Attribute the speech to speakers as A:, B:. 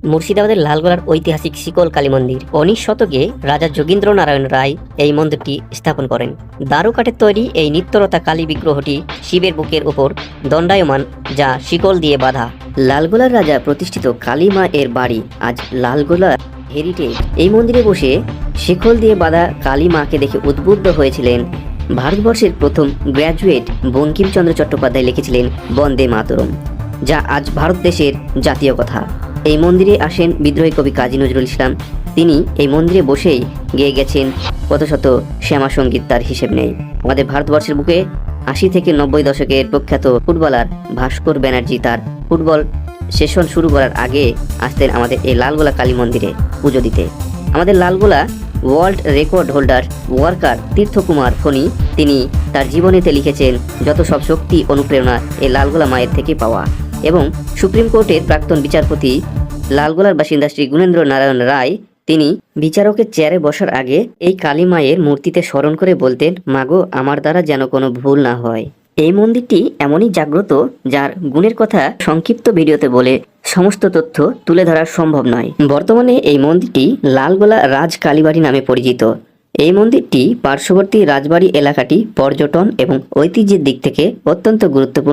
A: মুর্শিদাবাদের লালগোলার ঐতিহাসিক শিকল কালী মন্দির 19 শতকে রাজা যোগীন্দ্র নারায়ণ রায় এই মন্দিরটি স্থাপন করেন। দারু কাঠের তৈরি এই নিত্যরতা কালী বিগ্রহটি শিবের বুকের উপর দণ্ডায়মান, যা শিকল দিয়ে বাঁধা। লালগোলার রাজা প্রতিষ্ঠিত কালী মা এর বাড়ি আজ লালগোলা হেরিটেজ। এই মন্দিরে বসে শিকল দিয়ে বাঁধা কালী মাকে দেখে উদ্বুদ্ধ হয়েছিলেন ভারতবর্ষের প্রথম গ্র্যাজুয়েট বঙ্কিমচন্দ্র চট্টোপাধ্যায়। লিখেছিলেন বন্দে মাতরম, যা আজ ভারত দেশের জাতীয় কথা। এই মন্দিরে আসেন বিদ্রোহী কবি কাজী নজরুল ইসলাম। তিনি এই মন্দিরে বসেই গেয়ে গেছেন কত শত শ্যামা সঙ্গীত, তার হিসেব নেই। আমাদের ভারতবর্ষের বুকে 80 থেকে 90 দশকের প্রখ্যাত ফুটবলার ভাস্কর ব্যানার্জি তার ফুটবল সেশন শুরু করার আগে আসতেন আমাদের এই লালগোলা কালী মন্দিরে পুজো দিতে। আমাদের Lalgola world record holder worker Tirthakumar Phani তিনি তার জীবনীতে লিখেছেন, যত সব শক্তি অনুপ্রেরণা এই লালগোলা মায়ের থেকে পাওয়া। এবং সুপ্রিম কোর্টের প্রাক্তন বিচারপতি লালগোলার বাসিন্দা শ্রী গুণেন্দ্র নারায়ণ রায় তিনি বিচারকের চেয়ারে বসার আগে এই কালী মায়ের মূর্তিতে স্মরণ করে বলতেন, মাগো আমার দ্বারা যেন কোনো ভুল না হয়। এই মন্দিরটি এমনই জাগ্রত, যার গুণের কথা সংক্ষিপ্ত ভিডিওতে বলে সমস্ত তথ্য তুলে ধরা সম্ভব নয়। বর্তমানে এই মন্দিরটি লালগোলা রাজ কালীবাড়ি নামে পরিচিত। এই মন্দিরটি পার্শ্ববর্তী রাজবাড়ি এলাকাটি পর্যটন এবং ঐতিহ্যের দিক থেকে অত্যন্ত গুরুত্বপূর্ণ।